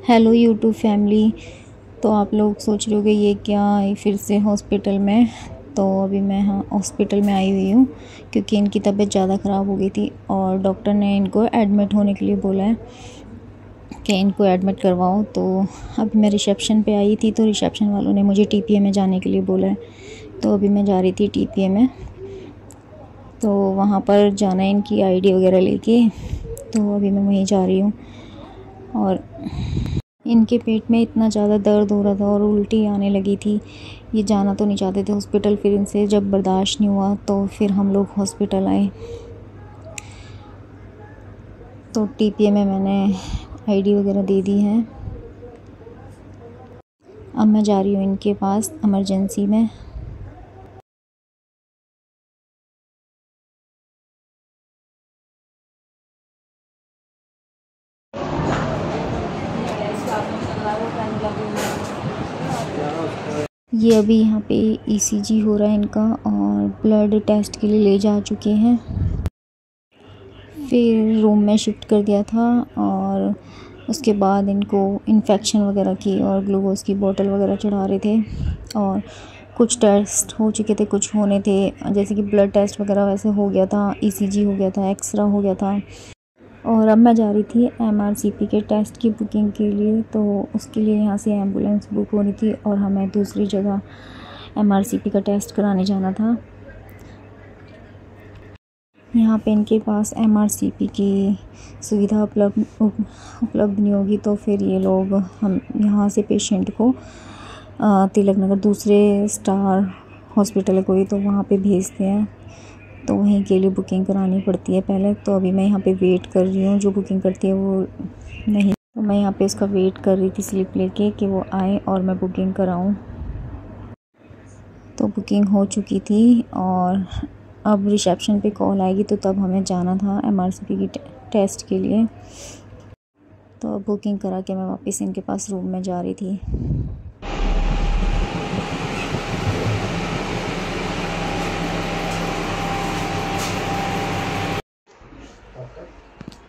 Hello YouTube family. तो आप लोग सोच रहे होगे ये क्या आई फिर से हॉस्पिटल में। तो अभी मैं हॉस्पिटल में आई हुई हूँ क्योंकि इनकी तबीयत ज़्यादा ख़राब हो गई थी और डॉक्टर ने इनको एडमिट होने के लिए बोला है कि इनको एडमिट करवाओ। तो अभी मैं रिसेप्शन पे आई थी तो रिसेप्शन वालों ने मुझे टीपीए में जाने के लिए बोला है। तो अभी मैं जा रही थी टीपीए में, तो वहाँ पर जाना है इनकी आईडी वगैरह लेके। तो अभी मैं वहीं जा रही हूँ और इनके पेट में इतना ज़्यादा दर्द हो रहा था और उल्टी आने लगी थी। ये जाना तो नहीं चाहते थे हॉस्पिटल, फिर इनसे जब बर्दाश्त नहीं हुआ तो फिर हम लोग हॉस्पिटल आए। तो टीपीए में मैंने आईडी वगैरह दे दी है। अब मैं जा रही हूँ इनके पास इमरजेंसी में। ये अभी यहाँ पे ईसीजी हो रहा है इनका और ब्लड टेस्ट के लिए ले जा चुके हैं। फिर रूम में शिफ्ट कर दिया था और उसके बाद इनको इन्फेक्शन वगैरह की और ग्लूकोज़ की बोतल वगैरह चढ़ा रहे थे। और कुछ टेस्ट हो चुके थे, कुछ होने थे, जैसे कि ब्लड टेस्ट वगैरह वैसे हो गया था, ईसीजी हो गया था, एक्सरा हो गया था। और अब मैं जा रही थी एमआरसीपी के टेस्ट की बुकिंग के लिए। तो उसके लिए यहाँ से एम्बुलेंस बुक होनी थी और हमें दूसरी जगह एमआरसीपी का टेस्ट कराने जाना था। यहाँ पे इनके पास एमआरसीपी की सुविधा उपलब्ध नहीं होगी तो फिर ये लोग हम यहाँ से पेशेंट को तिलक नगर दूसरे स्टार हॉस्पिटल है कोई, तो वहाँ पे भेजते हैं। तो वहीं के लिए बुकिंग करानी पड़ती है पहले। तो अभी मैं यहाँ पे वेट कर रही हूँ, जो बुकिंग करती है वो नहीं, तो मैं यहाँ पे उसका वेट कर रही थी स्लिप लेके कि वो आए और मैं बुकिंग कराऊँ। तो बुकिंग हो चुकी थी और अब रिसेप्शन पे कॉल आएगी तो तब हमें जाना था एमआरसीपी की टेस्ट के लिए। तो अब बुकिंग करा के मैं वापस इनके पास रूम में जा रही थी।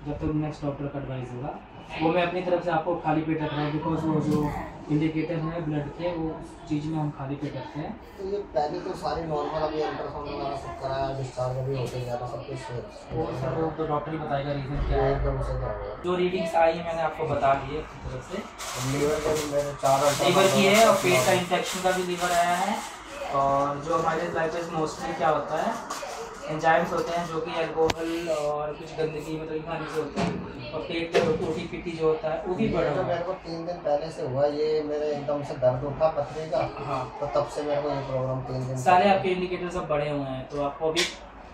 जब तक नेक्स्ट डॉक्टर का एडवाइस होगा वो मैं अपनी तरफ से आपको खाली पेट रख रहा हूँ, बिकॉज वो जो इंडिकेटर है ब्लड के वो चीज़ में हम खाली पेट रखते हैं। तो ये पहले तो सारी नॉर्मल, अभी अल्ट्रासाउंड वगैरह सब कराया, डिस्चार्ज अभी होते जा रहा सब कुछ। वो सर वो तो डॉक्टर ही बताएगा रीज़न क्या है। एकदम से क्या होगा, जो रीडिंग्स आई है मैंने आपको बता दी है अपनी तरफ से। लीवर का भी मैंने 4 लीवर की है और पेट का इन्फेक्शन का भी लीवर आया है। और जो हमारे लाइफ में मोस्टली क्या होता है, एंजाइम्स होते हैं जो कि अल्कोहल और कुछ गंदगी मतलब खाने से होते हैं। और पेट में टूटी पीटी जो होता है वो भी बढ़ा हुआ है। मेरे को 3 दिन पहले से हुआ ये, मेरे एकदम से दर्द उठा पथरी का। हाँ, तो तब से मेरे को ये प्रॉब्लम 3 दिन सारे आपके इंडिकेटर सब बढ़े हुए हैं। तो आपको अभी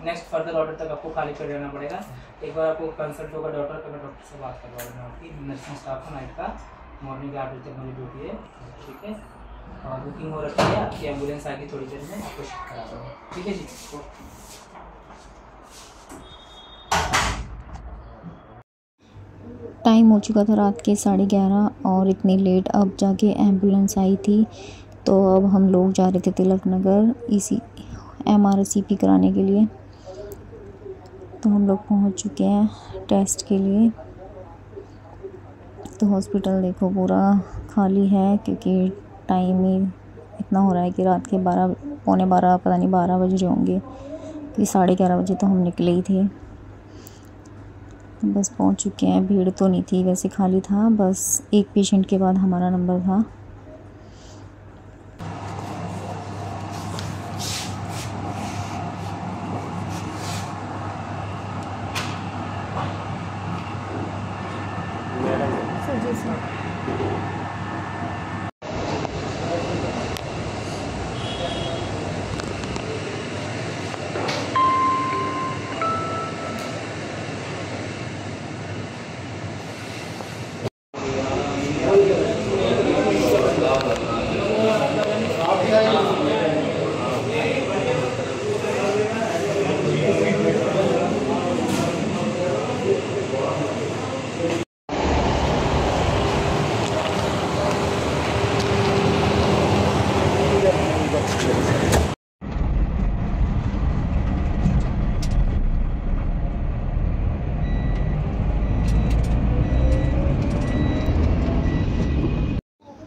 नेक्स्ट फर्दर ऑर्डर तक आपको खाली कर रहना पड़ेगा। एक बार आपको कंसल्ट होगा डॉक्टर का, मैं डॉक्टर से बात करवा देना। आपकी नर्सिंग स्टाफ का नाइट का मॉर्निंग के 8 बजे तक मेरी ड्यूटी है, ठीक है। और बुकिंग हो रखी है, आपकी एम्बुलेंस आएगी थोड़ी देर में, आपको शिफ्ट करा दूँगा, ठीक है जी। टाइम हो चुका था रात के 11:30 और इतनी लेट अब जाके एम्बुलेंस आई थी। तो अब हम लोग जा रहे थे तिलक नगर एमआरसीपी कराने के लिए। तो हम लोग पहुंच चुके हैं टेस्ट के लिए। तो हॉस्पिटल देखो पूरा खाली है क्योंकि टाइम ही इतना हो रहा है कि रात के 12 पौने 12 पता नहीं 12 बज रहे होंगे, कि 11:30 बजे तो हम निकले ही थे। बस पहुंच चुके हैं। भीड़ तो नहीं थी, वैसे खाली था, बस एक पेशेंट के बाद हमारा नंबर था।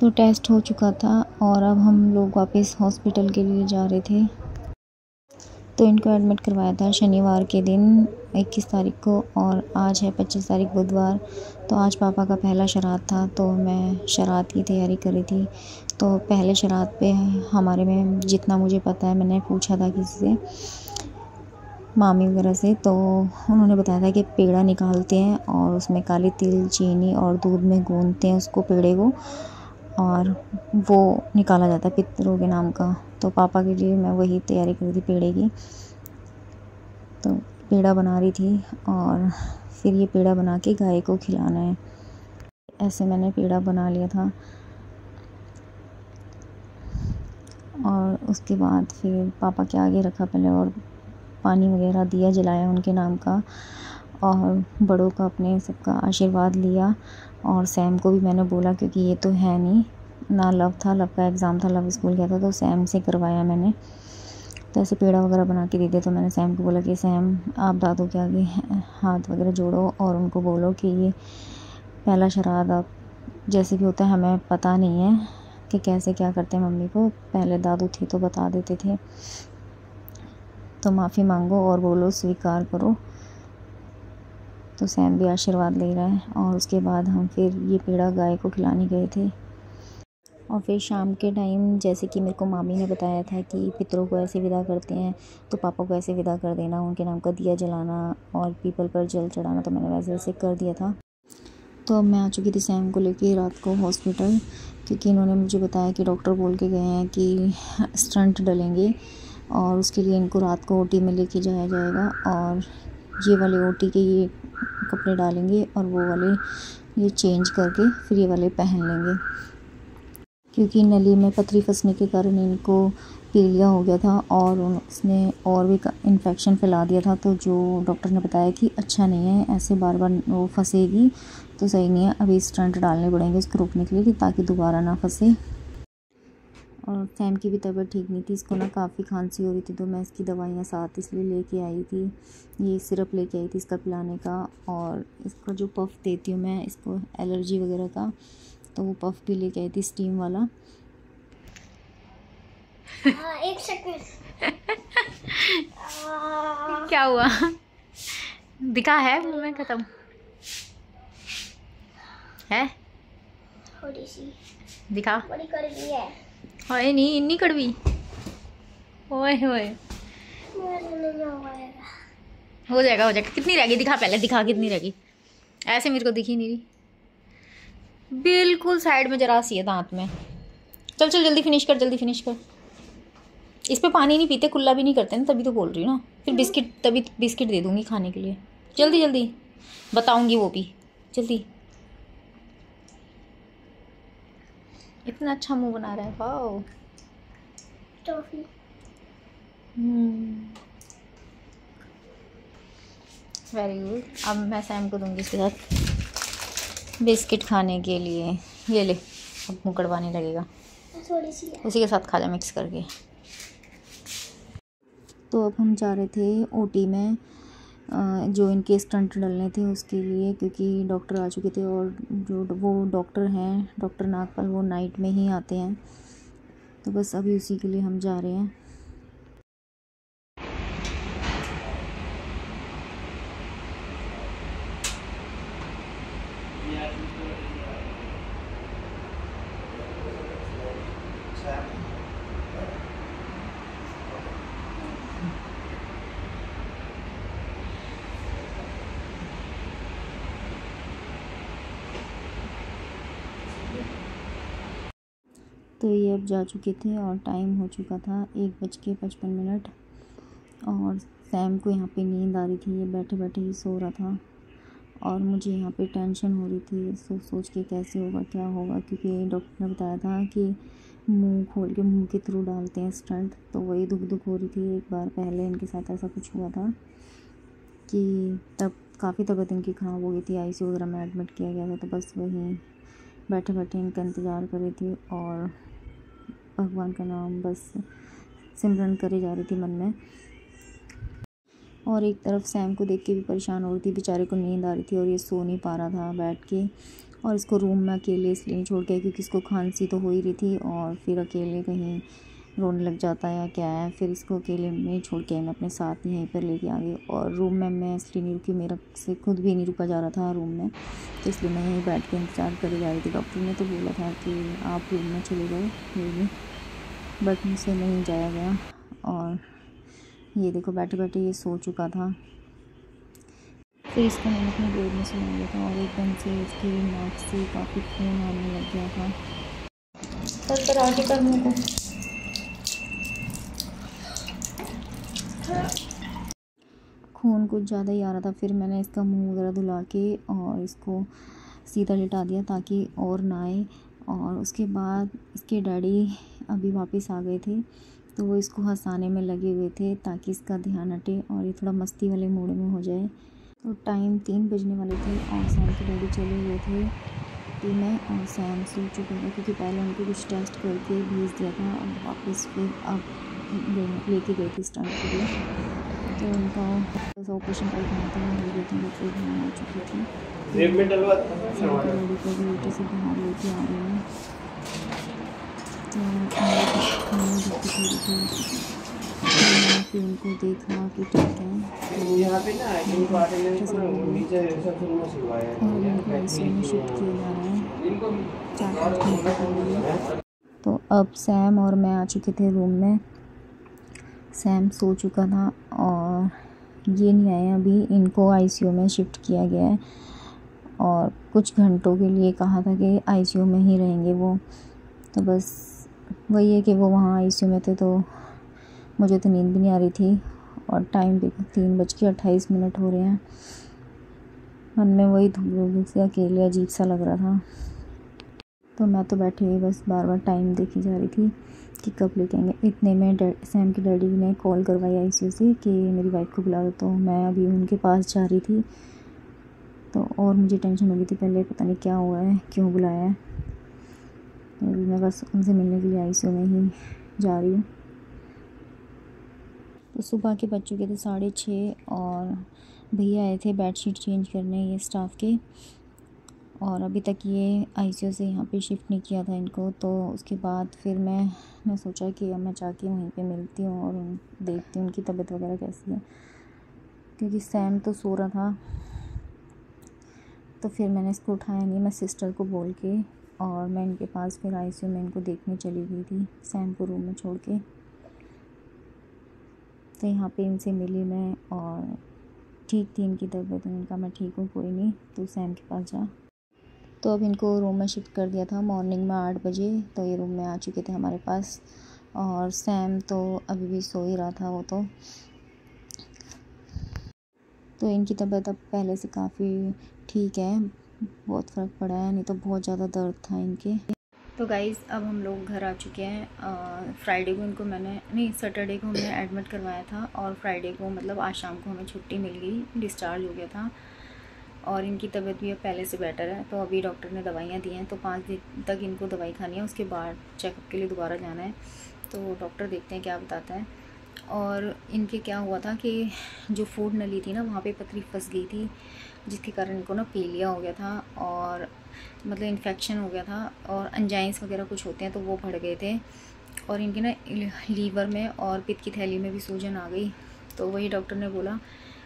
तो टेस्ट हो चुका था और अब हम लोग वापस हॉस्पिटल के लिए जा रहे थे। तो इनको एडमिट करवाया था शनिवार के दिन 21 तारीख को और आज है 25 तारीख बुधवार। तो आज पापा का पहला श्राद्ध था, तो मैं श्राद्ध की तैयारी कर रही थी। तो पहले श्राद्ध पे हमारे में जितना मुझे पता है, मैंने पूछा था किसी से, मामी वगैरह से, तो उन्होंने बताया था कि पेड़ा निकालते हैं और उसमें काली तिल, चीनी और दूध में गूंथते हैं उसको, पेड़े को, और वो निकाला जाता है पितरों के नाम का। तो पापा के लिए मैं वही तैयारी कर रही थी पेड़े की। तो पेड़ा बना रही थी और फिर ये पेड़ा बना के गाय को खिलाना है। ऐसे मैंने पेड़ा बना लिया था और उसके बाद फिर पापा के आगे रखा पहले और पानी वगैरह दिया, जलाया उनके नाम का और बड़ों का अपने सबका आशीर्वाद लिया। और सैम को भी मैंने बोला, क्योंकि ये तो है नहीं ना, लव था, लव का एग्ज़ाम था, लव स्कूल गया था, तो सैम से करवाया मैंने। तो ऐसे पेड़ा वगैरह बना के दे दिया। तो मैंने सैम को बोला कि सैम आप दादू के आगे हाथ वगैरह जोड़ो और उनको बोलो कि ये पहला श्राद्ध अब जैसे भी होता है, हमें पता नहीं है कि कैसे क्या करते हैं मम्मी को, पहले दादू थे तो बता देते थे, तो माफ़ी मांगो और बोलो स्वीकार करो। तो सैम भी आशीर्वाद ले रहा है और उसके बाद हम फिर ये पेड़ा गाय को खिलाने गए थे। और फिर शाम के टाइम जैसे कि मेरे को मामी ने बताया था कि पितरों को ऐसे विदा करते हैं, तो पापा को ऐसे विदा कर देना, उनके नाम का दिया जलाना और पीपल पर जल चढ़ाना। तो मैंने वैसे वैसे कर दिया था। तो अब मैं आ चुकी थी सैम को लेके रात को हॉस्पिटल, क्योंकि इन्होंने मुझे बताया कि डॉक्टर बोल के गए हैं कि स्टंट डलेंगे और उसके लिए इनको रात को ओटी में लेके जाया जाएगा। और ये वाले ओटी के ये कपड़े डालेंगे और वो वाले ये चेंज करके फिर ये वाले पहन लेंगे, क्योंकि नली में पथरी फंसने के कारण इनको पीलिया हो गया था और उसने और भी इन्फेक्शन फैला दिया था। तो जो डॉक्टर ने बताया कि अच्छा नहीं है, ऐसे बार बार वो फंसेगी तो सही नहीं है, अभी स्टंट डालने पड़ेंगे उसको रोकने के लिए ताकि दोबारा ना फंसे। और सैम की भी तबीयत ठीक नहीं थी, इसको ना काफ़ी खांसी हो रही थी, तो मैं इसकी दवाइयाँ साथ इसलिए लेके आई थी। ये सिरप लेके आई थी इसका पिलाने का, और इसका जो पफ़ देती हूँ मैं इसको एलर्जी वगैरह का, तो वो पफ़ भी लेके आई थी स्टीम वाला। एक सेकंड क्या हुआ? दिखा है मुंह में खत्म है, थोड़ी सी दिखा। बड़ी कड़वी है। ओए नहीं, इतनी कड़वी, ओए होए, नहीं हो जाएगा हो जाएगा। कितनी रहेगी दिखा, पहले दिखा कितनी रहेगी। ऐसे मेरे को दिखी नहीं रही, बिल्कुल साइड में जरा सी है दांत में। चल चल जल्दी फिनिश कर, जल्दी फिनिश कर। इस पे पानी नहीं पीते, कुल्ला भी नहीं करते ना, तभी तो बोल रही हूँ ना। फिर बिस्किट, तभी बिस्किट दे दूँगी खाने के लिए। जल्दी जल्दी बताऊँगी वो भी, जल्दी। इतना अच्छा मुंह बना रहा है, वाओ। Toffee very good. अब मैं सैम को दूँगी इसके साथ बिस्किट खाने के लिए। ये ले, अब मुँह कड़वाने लगेगा, थोड़ी सी है। उसी के साथ खा जा मिक्स करके। तो अब हम जा रहे थे ओटी में, जो इनके स्टंट डलने थे उसके लिए, क्योंकि डॉक्टर आ चुके थे और जो वो डॉक्टर हैं, डॉक्टर नागपाल, वो नाइट में ही आते हैं। तो बस अभी उसी के लिए हम जा रहे हैं। तो ये अब जा चुके थे और टाइम हो चुका था 1:55। और सैम को यहाँ पे नींद आ रही थी, ये बैठे बैठे ही सो रहा था और मुझे यहाँ पे टेंशन हो रही थी सोच सोच के कैसे होगा क्या होगा, क्योंकि डॉक्टर ने बताया था कि मुंह खोल के मुंह के थ्रू डालते हैं स्टंट। तो वही दुख हो रही थी। एक बार पहले इनके साथ ऐसा कुछ हुआ था कि तब काफ़ी तबीयत इनकी ख़राब हो गई थी, आईसीयू वगैरह में एडमिट किया गया था। तो बस वहीं बैठे बैठे इनका इंतज़ार कर रही थी और भगवान का नाम बस सिमरन करे जा रही थी मन में। और एक तरफ सैम को देख के भी परेशान हो रही थी, बेचारे को नींद आ रही थी और ये सो नहीं पा रहा था बैठ के। और इसको रूम में अकेले इसलिए नहीं छोड़ के, क्योंकि इसको खांसी तो हो ही रही थी और फिर अकेले कहीं रोने लग जाता है या क्या है, फिर इसको अकेले नहीं छोड़ के मैं अपने साथ यहीं पर लेके आ गई। और रूम में मैं इसलिए नहीं रुकी, मेरा से खुद भी नहीं रुका जा रहा था रूम में, तो इसलिए मैं यहीं बैठ के इंतज़ार करी जा रही थी। डॉक्टर ने तो बोला था कि आप रूम में चले जाओ भी, बट मुझसे नहीं जाया गया। और ये देखो बैठे बैठे ये सो चुका था। फिर इसको मैंने अपने गोद में सुला लिया था और एकदम से उसकी नाक से काफ़ी खून आने लग गया था। पर आगे कर मुँह को खून कुछ ज़्यादा ही आ रहा था। फिर मैंने इसका मुंह वगैरह धुला के और इसको सीधा लिटा दिया ताकि और ना आए। और उसके बाद इसके डैडी अभी वापस आ गए थे, तो वो इसको हंसाने में लगे हुए थे ताकि इसका ध्यान हटे और ये थोड़ा मस्ती वाले मूड में हो जाए। तो टाइम 3 बजने वाले थे और सैम के डैडी चले हुए थे, तो मैं और सैम सो चुके थे क्योंकि पहले उनको कुछ टेस्ट करके भेज दिया था। अब वापस फिर अब लेके गए थे स्टार्ट के लिए, तो उनका ऑपरेशन टाइप नहीं था, हो गए थे, फिर मैं आ चुकी थी। डैडी को भी बेटे से बाहर लेके आ रहे हैं, तो फिर उनको देखा कि ठीक है, शिफ्ट किया जा रहा है 4-5 घंटे के लिए। तो अब सैम और मैं आ चुके थे रूम में। सैम सो चुका था और ये नहीं आए अभी, इनको आईसीयू में शिफ्ट किया गया है और कुछ घंटों के लिए कहा था कि आईसीयू में ही रहेंगे वो। तो बस वही है कि वो वहाँ आईसीयू में थे, तो मुझे तो नींद भी नहीं आ रही थी और टाइम भी 3:28 हो रहे हैं। मन में वही धुक से अकेले अजीब सा लग रहा था, तो मैं तो बैठी हुई बस बार बार टाइम देखी जा रही थी कि कब लेके आएंगे। इतने में सैम के डैडी ने कॉल करवाई आईसीयू से कि मेरी वाइफ को बुला दो, तो मैं अभी उनके पास जा रही थी। तो और मुझे टेंशन हो गई थी पहले, पता नहीं क्या हुआ है, क्यों बुलाया है। तो मैं बस उनसे मिलने के लिए आईसीयू में ही जा रही हूँ। तो सुबह के बज चुके थे 6:30 और भैया आए थे बेडशीट चेंज करने ये स्टाफ के, और अभी तक ये आईसीयू से यहाँ पे शिफ्ट नहीं किया था इनको। तो उसके बाद फिर मैंने सोचा कि अब मैं जाके वहीं पे मिलती हूँ और देखती हूँ उनकी तबीयत वगैरह कैसी है, क्योंकि सैम तो सो रहा था। तो फिर मैंने इसको उठाया नहीं, मैं सिस्टर को बोल के और मैं इनके पास फिर आईसीयू में इनको देखने चली गई थी, सैम को रूम में छोड़ के। तो यहाँ पे इनसे मिली मैं और ठीक थी इनकी तबीयत, उनका मैं ठीक हूँ, कोई नहीं, तो सैम के पास जा। तो अब इनको रूम में शिफ्ट कर दिया था मॉर्निंग में 8 बजे, तो ये रूम में आ चुके थे हमारे पास। और सैम तो अभी भी सो ही रहा था वो तो इनकी तबीयत अब पहले से काफ़ी ठीक है, बहुत फ़र्क पड़ा है, नहीं तो बहुत ज़्यादा दर्द था इनके। तो गाइज़ अब हम लोग घर आ चुके हैं। फ्राइडे को इनको सैटरडे को हमने एडमिट करवाया था और फ्राइडे को मतलब आज शाम को हमें छुट्टी मिल गई, डिस्चार्ज हो गया था और इनकी तबीयत भी अब पहले से बेटर है। तो अभी डॉक्टर ने दवाइयाँ दी हैं, तो 5 दिन तक इनको दवाई खानी है, उसके बाद चेकअप के लिए दोबारा जाना है। तो डॉक्टर देखते हैं क्या बताता है। और इनके क्या हुआ था कि जो फूड नली थी ना, वहाँ पे पथरी फंस गई थी, जिसके कारण इनको ना पीलिया हो गया था और मतलब इन्फेक्शन हो गया था और एंजाइम्स वगैरह कुछ होते हैं, तो वो बढ़ गए थे और इनके ना लीवर में और पित्त की थैली में भी सूजन आ गई। तो वही डॉक्टर ने बोला,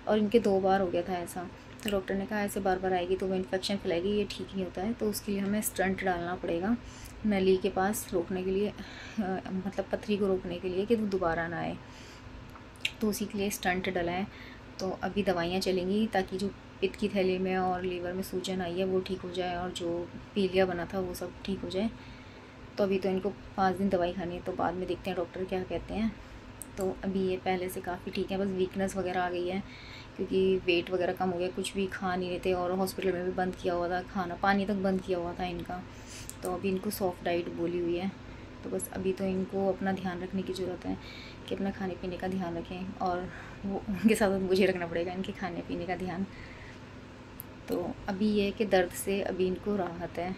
और इनके 2 बार हो गया था ऐसा। तो डॉक्टर ने कहा ऐसे बार बार आएगी तो वो इन्फेक्शन फैलाएगी, ये ठीक नहीं होता है, तो उसके लिए हमें स्टंट डालना पड़ेगा नली के पास रोकने के लिए, मतलब पथरी को रोकने के लिए कि वो दोबारा ना आए। तो उसी के लिए स्टंट डला है। तो अभी दवाइयाँ चलेंगी ताकि जो पित्त की थैली में और लीवर में सूजन आई है वो ठीक हो जाए और जो पीलिया बना था वो सब ठीक हो जाए। तो अभी तो इनको 5 दिन दवाई खानी है, तो बाद में देखते हैं डॉक्टर क्या कहते हैं। तो अभी ये पहले से काफ़ी ठीक है, बस वीकनेस वगैरह आ गई है क्योंकि वेट वगैरह कम हो गया, कुछ भी खा नहीं रहे थे और हॉस्पिटल में भी बंद किया हुआ था खाना, पानी तक बंद किया हुआ था इनका। तो अभी इनको सॉफ्ट डाइट बोली हुई है। तो बस अभी तो इनको अपना ध्यान रखने की ज़रूरत है कि अपना खाने पीने का ध्यान रखें, और वो उनके साथ मुझे रखना पड़ेगा इनके खाने पीने का ध्यान। तो अभी ये है कि दर्द से अभी इनको राहत है।